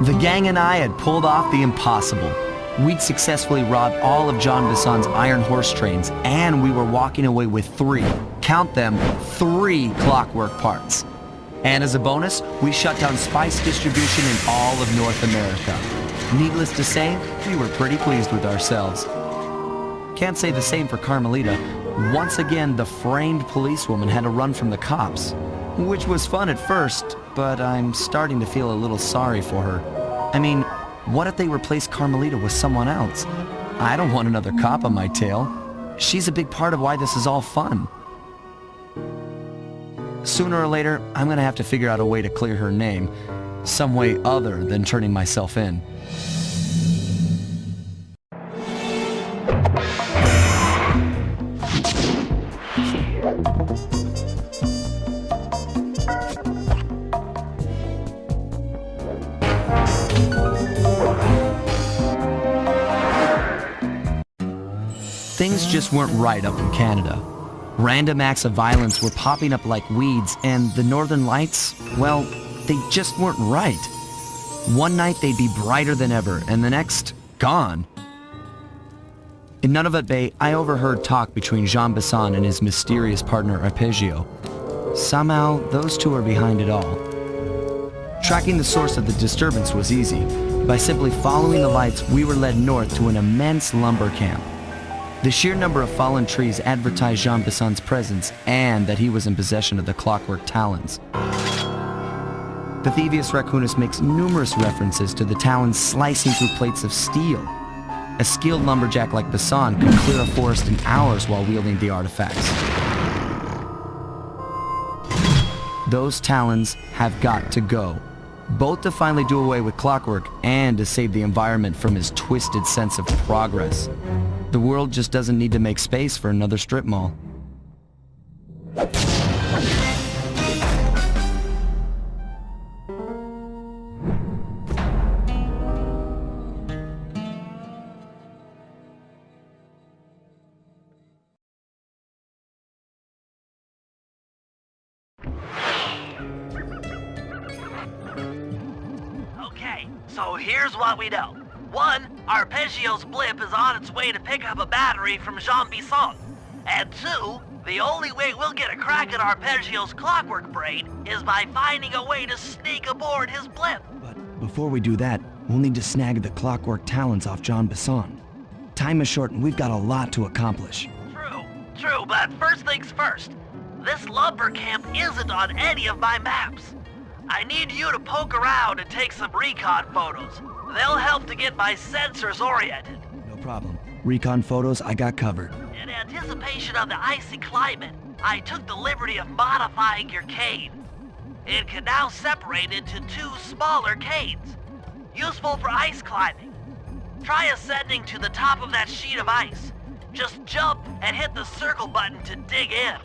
The gang and I had pulled off the impossible. We'd successfully robbed all of Jean Bisson's iron horse trains, and we were walking away with count them, three clockwork parts. And as a bonus, we shut down spice distribution in all of North America. Needless to say, we were pretty pleased with ourselves. Can't say the same for Carmelita. Once again, the framed policewoman had to run from the cops, which was fun at first, but I'm starting to feel a little sorry for her. I mean, what if they replaced Carmelita with someone else? I don't want another cop on my tail. She's a big part of why this is all fun. Sooner or later, I'm gonna have to figure out a way to clear her name, some way other than turning myself in. Things just weren't right up in Canada. Random acts of violence were popping up like weeds, and the Northern Lights, well, they just weren't right. One night they'd be brighter than ever, and the next, gone. In Nunavut Bay, I overheard talk between Jean Bisson and his mysterious partner Arpeggio. Somehow, those two are behind it all. Tracking the source of the disturbance was easy. By simply following the lights, we were led north to an immense lumber camp. The sheer number of fallen trees advertised Jean Bisson's presence and that he was in possession of the clockwork talons. The Thievius Raccoonus makes numerous references to the talons slicing through plates of steel. A skilled lumberjack like Bisson could clear a forest in hours while wielding the artifacts. Those talons have got to go, both to finally do away with clockwork and to save the environment from his twisted sense of progress. The world just doesn't need to make space for another strip mall. Okay, so here's what we know. 1, Arpeggio's blip is on its way to pick up a battery from Jean Bisson. And 2, the only way we'll get a crack at Arpeggio's clockwork brain is by finding a way to sneak aboard his blip. But before we do that, we'll need to snag the clockwork talons off Jean Bisson. Time is short and we've got a lot to accomplish. True, but first things first. This lumber camp isn't on any of my maps. I need you to poke around and take some recon photos. They'll help to get my sensors oriented. No problem. Recon photos, I got covered. In anticipation of the icy climate, I took the liberty of modifying your cane. It can now separate into 2 smaller canes, useful for ice climbing. Try ascending to the top of that sheet of ice. Just jump and hit the circle button to dig in.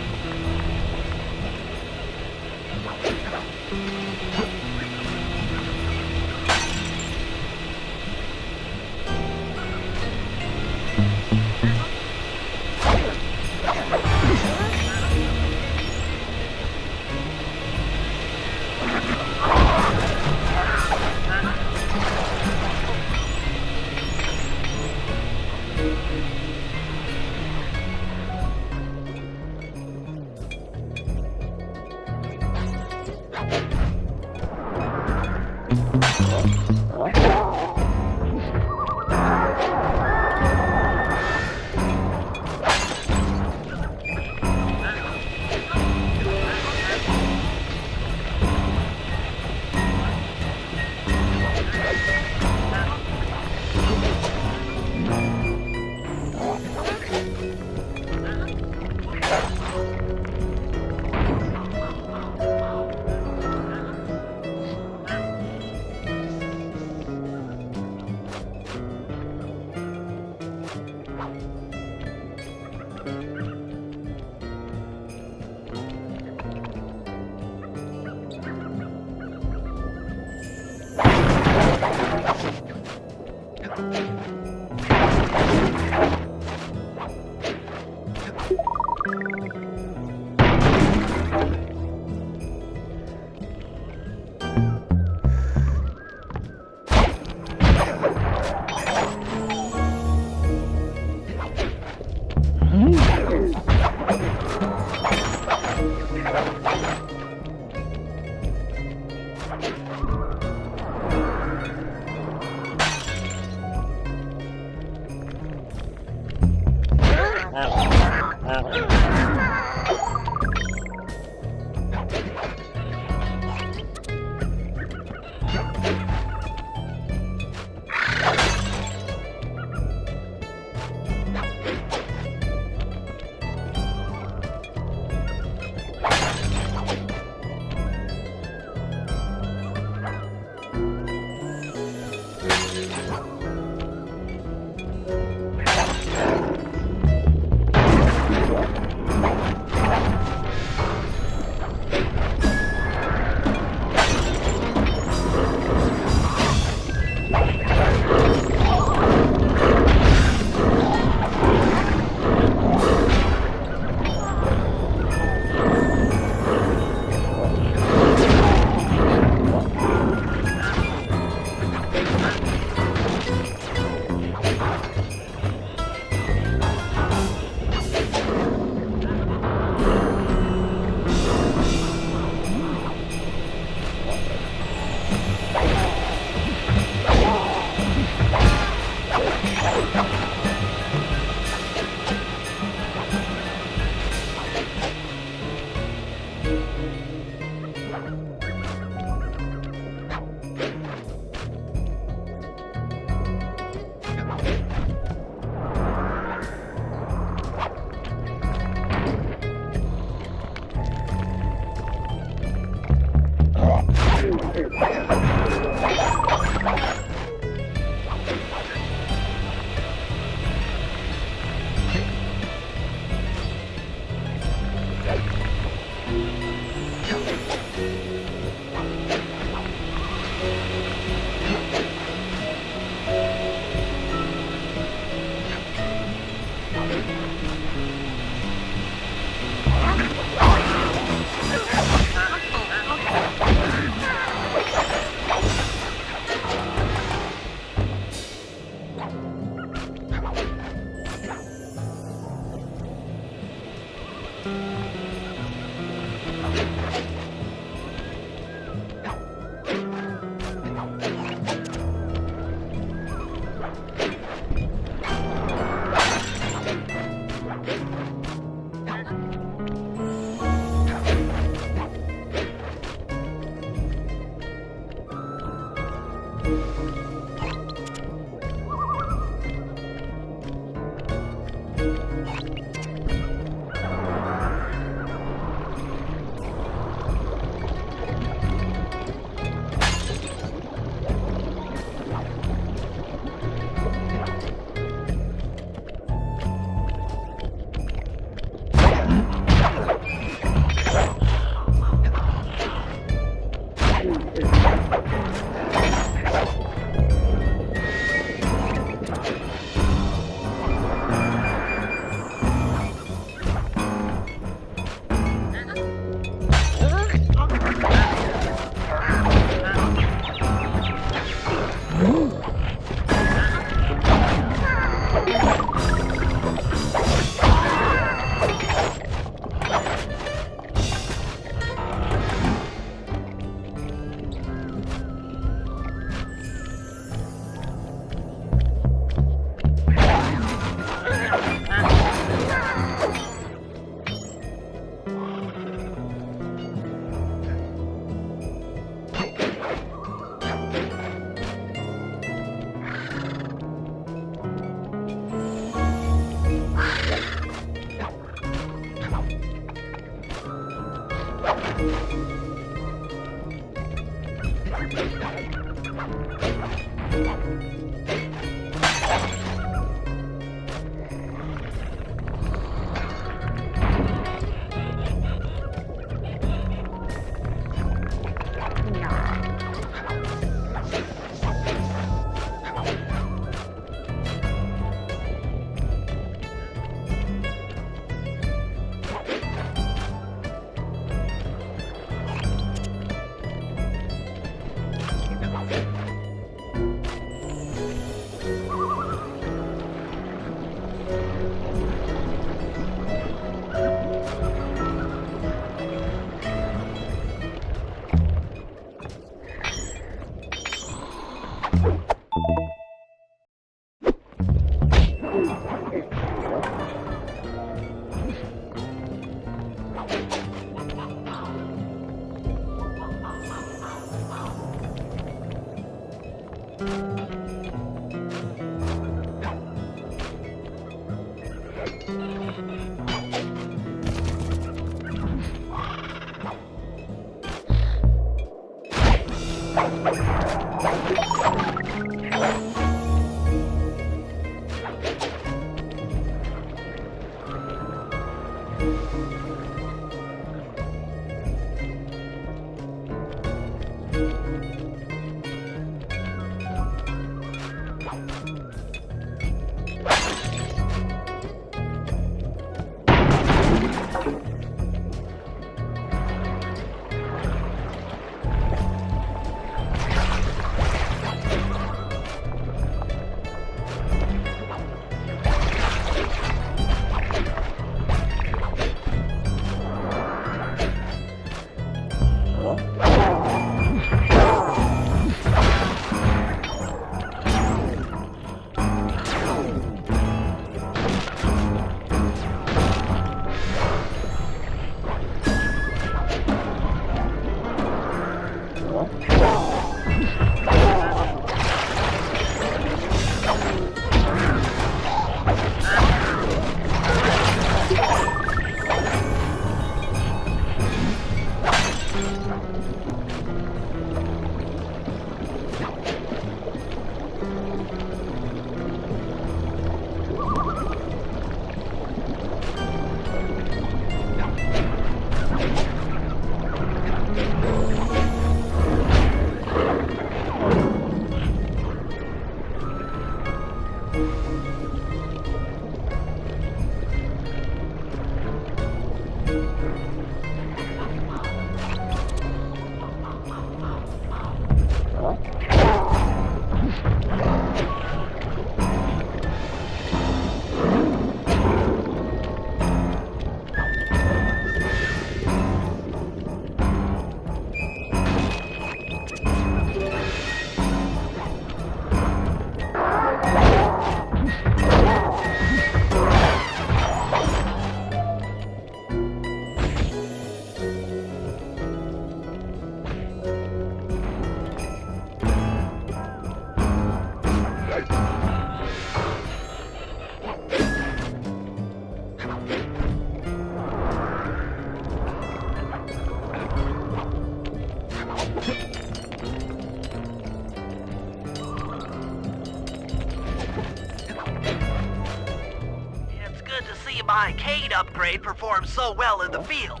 arcade upgrade performed so well in the field.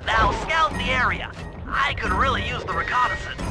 Now scout the area. I could really use the reconnaissance.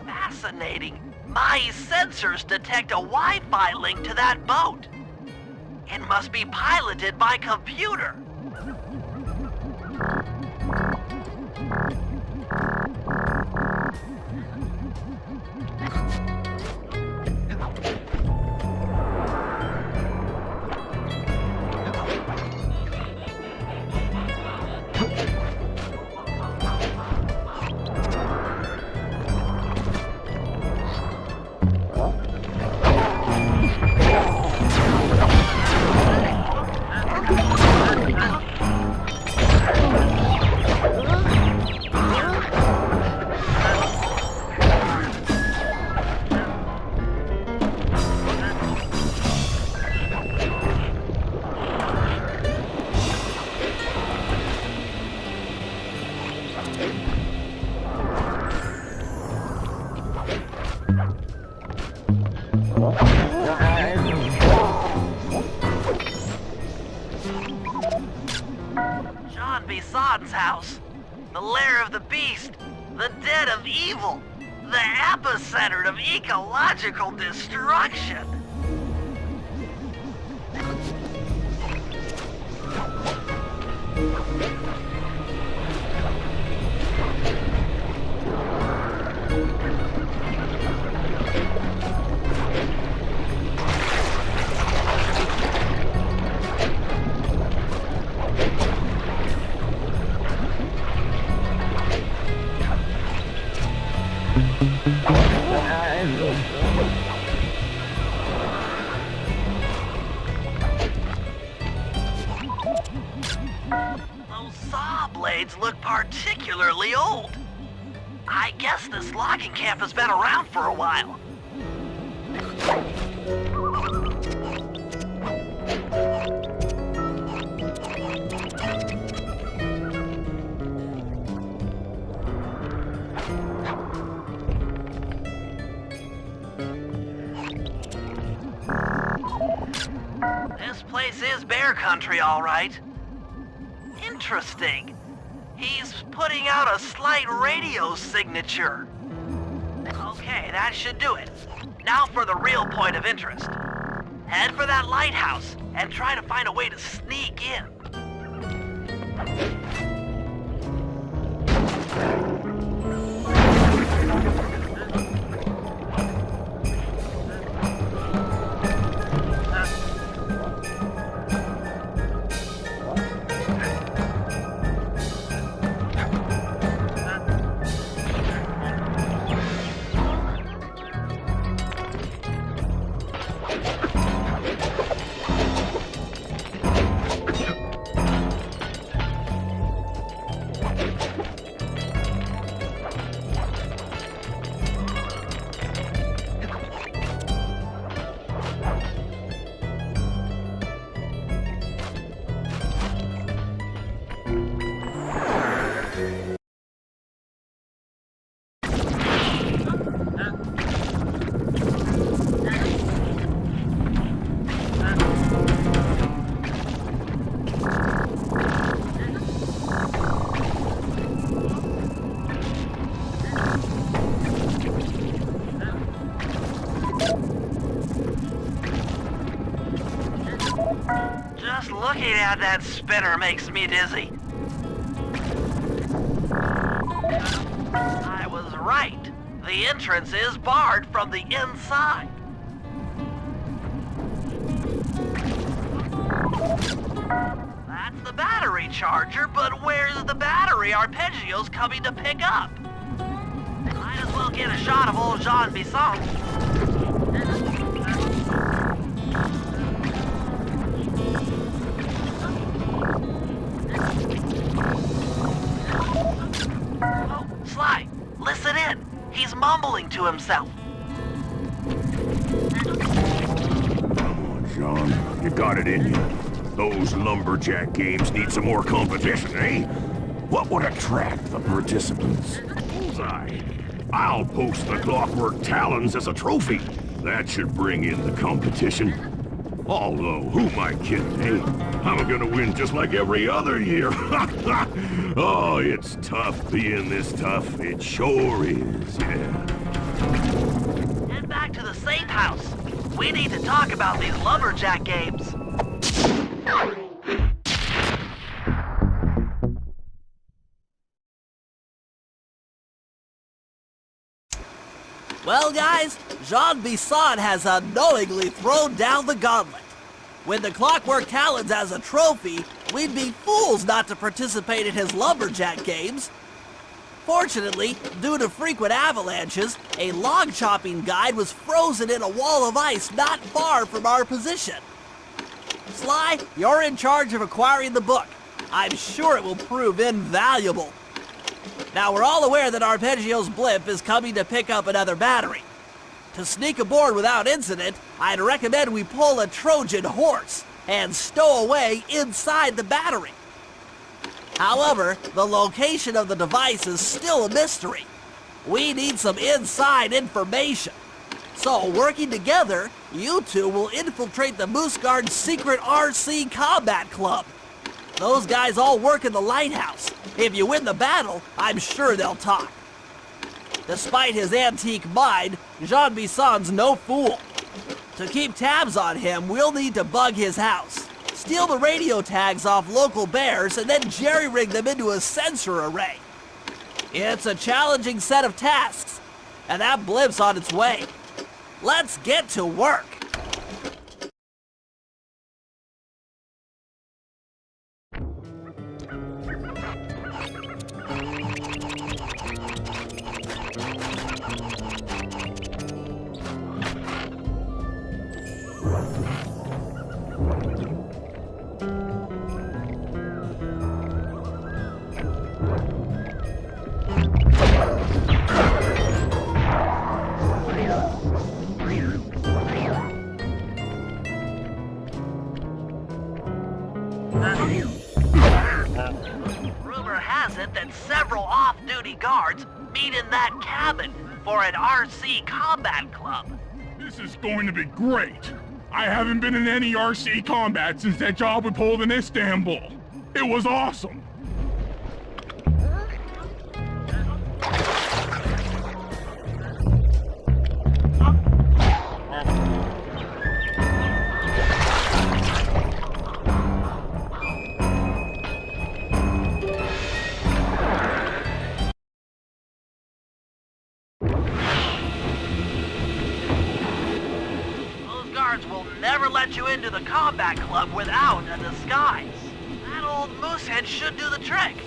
Fascinating. My sensors detect a Wi-Fi link to that boat. It must be piloted by computer. John Bison's house. The lair of the beast. The den of evil. The epicenter of ecological destruction. Those saw blades look particularly old. I guess this logging camp has been around for a while. This place is bear country, all right. Interesting. He's putting out a slight radio signature. Okay, that should do it. Now for the real point of interest. Head for that lighthouse and try to find a way to sneak in. Just looking at that spinner makes me dizzy. I was right. The entrance is barred from the inside. That's the battery charger, but where's the battery arpeggios coming to pick up? Might as well get a shot of old Jean Bisson. Oh, Sly, listen in. He's mumbling to himself. Come on, John. You got it in you. Those lumberjack games need some more competition, eh? What would attract the participants? Bullseye. I'll post the clockwork talons as a trophy. That should bring in the competition. Although, who am I kidding, eh? I'm gonna win just like every other year. Oh, it's tough being this tough. It sure is, yeah. Head back to the safe house. We need to talk about these lumberjack games. Well, guys, Jean Bisson has unknowingly thrown down the gauntlet. With the clockwork talons as a trophy, we'd be fools not to participate in his lumberjack games. Fortunately, due to frequent avalanches, a log chopping guide was frozen in a wall of ice not far from our position. Sly, you're in charge of acquiring the book. I'm sure it will prove invaluable. Now, we're all aware that Arpeggio's blimp is coming to pick up another battery. To sneak aboard without incident, I'd recommend we pull a Trojan horse and stow away inside the battery. However, the location of the device is still a mystery. We need some inside information. So, working together, you two will infiltrate the Moose Guard's secret RC Combat Club. Those guys all work in the lighthouse. If you win the battle, I'm sure they'll talk. Despite his antique mind, Jean Bisson's no fool. To keep tabs on him, we'll need to bug his house, steal the radio tags off local bears, and then jerry-rig them into a sensor array. It's a challenging set of tasks, and that blimp's on its way. Let's get to work. Rumor has it that several off-duty guards meet in that cabin for an RC combat club. This is going to be great. I haven't been in any RC combat since that job we pulled in Istanbul. It was awesome. Will never let you into the combat club without a disguise. That old moosehead should do the trick.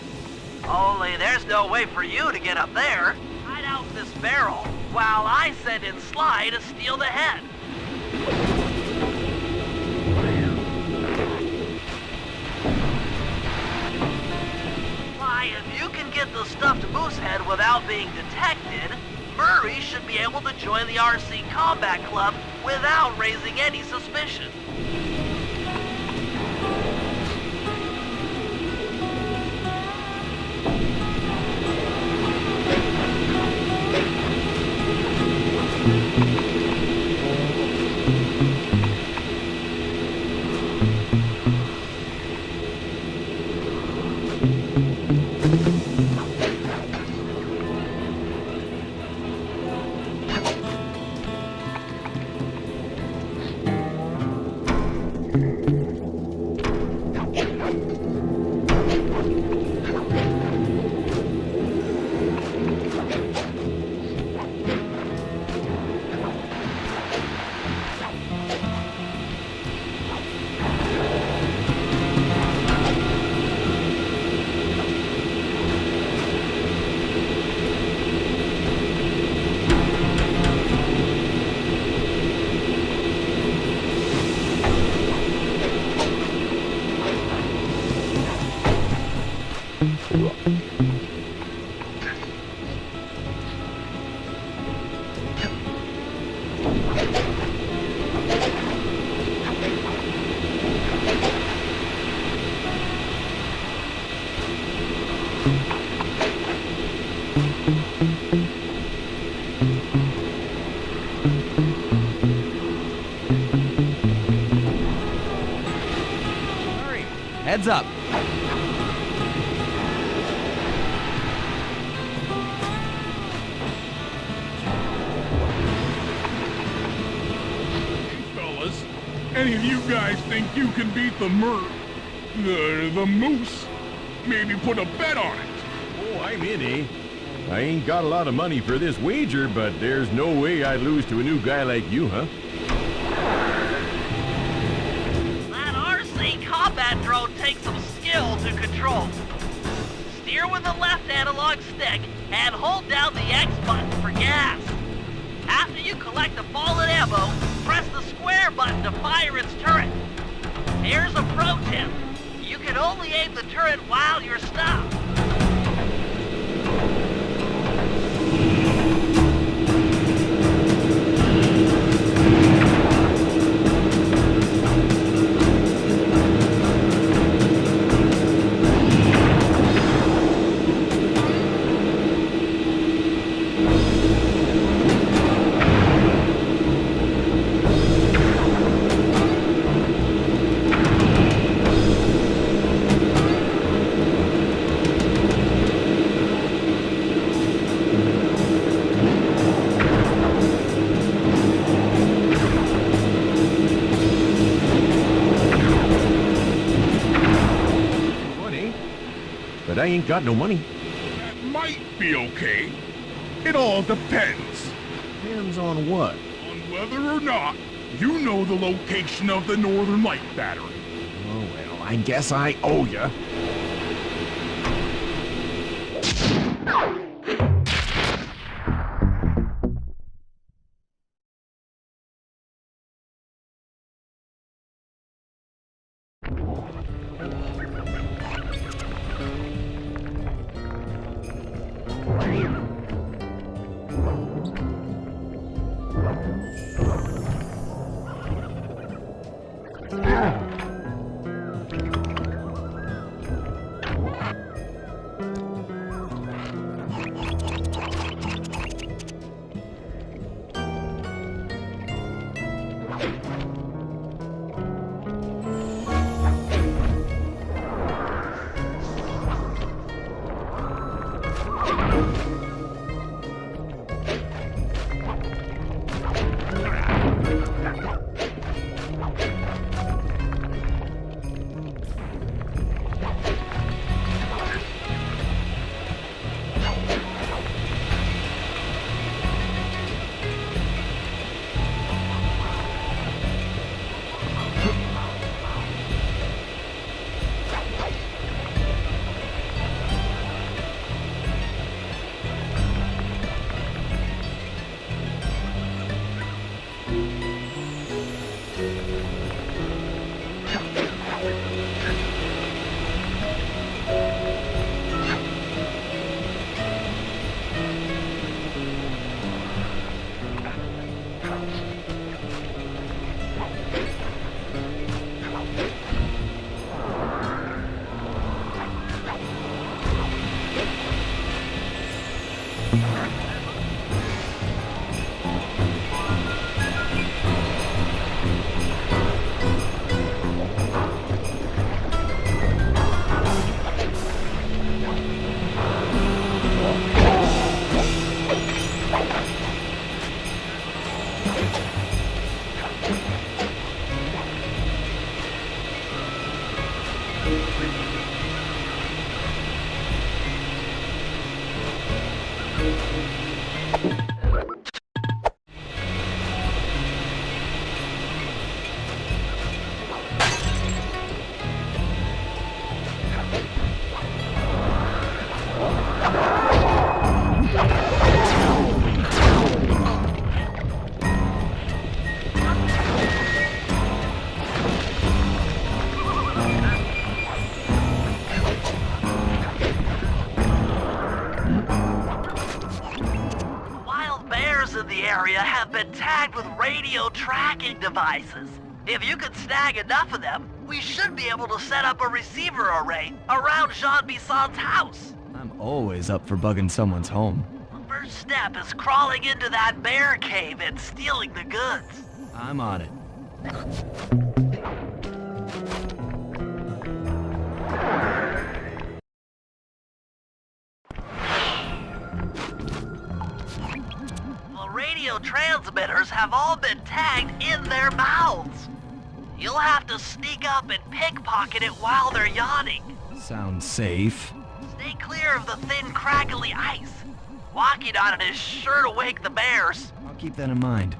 Only there's no way for you to get up there. Hide out in this barrel while I send in Sly to steal the head. Sly, if you can get the stuffed moosehead without being detected, Murray should be able to join the RC Combat Club without raising any suspicion. Heads up. Fellas, any of you guys think you can beat the moose? Maybe put a bet on it. Oh, I'm in, eh? I ain't got a lot of money for this wager, but there's no way I'd lose to a new guy like you, huh? That RC combat drone takes some skill to control. Steer with the left analog stick and hold down the X button for gas. After you collect the fallen ammo, press the square button to fire its turret. Here's a pro tip. You can only aim the turret while you're stopped. But I ain't got no money. That might be okay. It all depends Depends on what? on whether or not you know the location of the Northern Light Battery. Oh, well, I guess I owe ya. Have been tagged with radio tracking devices. If you can snag enough of them, we should be able to set up a receiver array around Jean Bisson's house. I'm always up for bugging someone's home. The first step is crawling into that bear cave and stealing the goods. I'm on it. customers have all been tagged in their mouths. You'll have to sneak up and pickpocket it while they're yawning. Sounds safe. Stay clear of the thin, crackly ice. Walking on it is sure to wake the bears. I'll keep that in mind.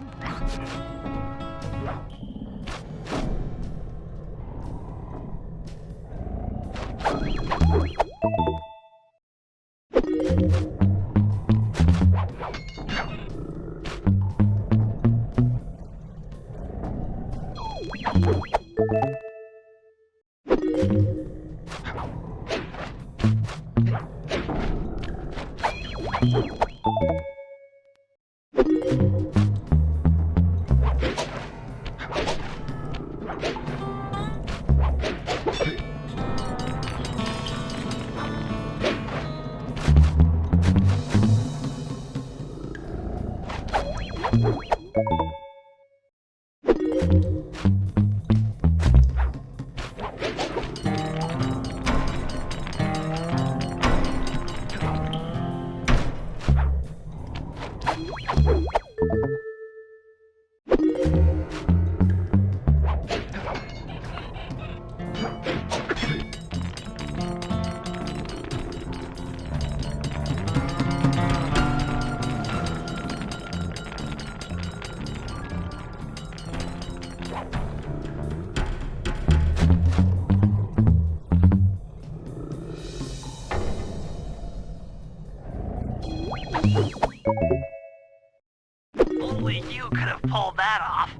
Only you could have pulled that off.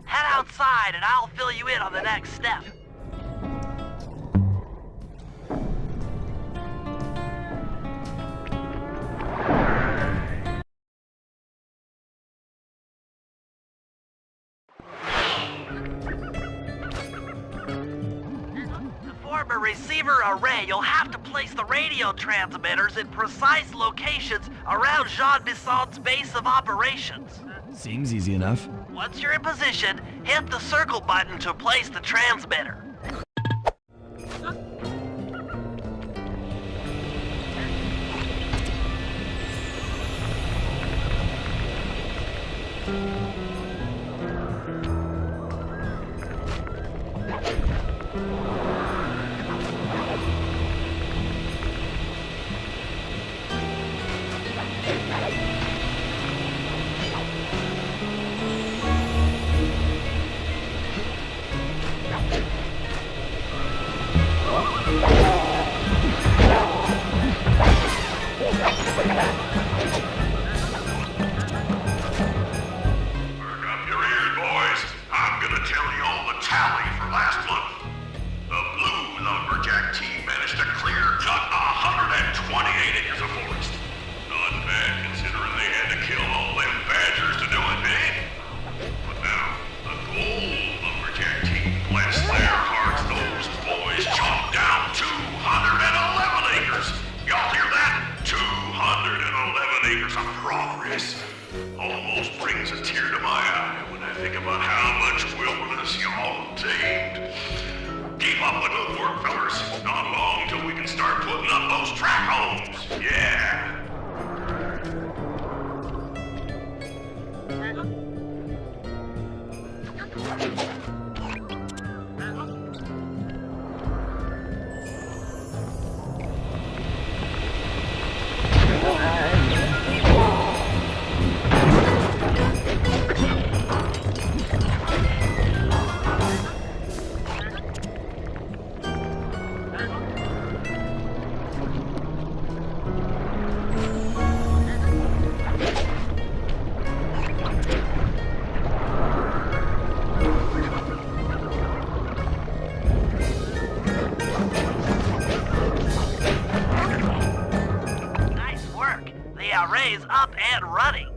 Head outside and I'll fill you in on the next step. To form a receiver array, you'll have to place the radio transmitters in precise locations around Jean Bisson's base of operations. Seems easy enough. Once you're in position, hit the circle button to place the transmitter. Almost brings a tear to my eye when I think about how much wilderness y'all tamed. Keep up the good work, fellas. Not long till we can start putting up those track homes. Yeah. Nice work. The array's up and running.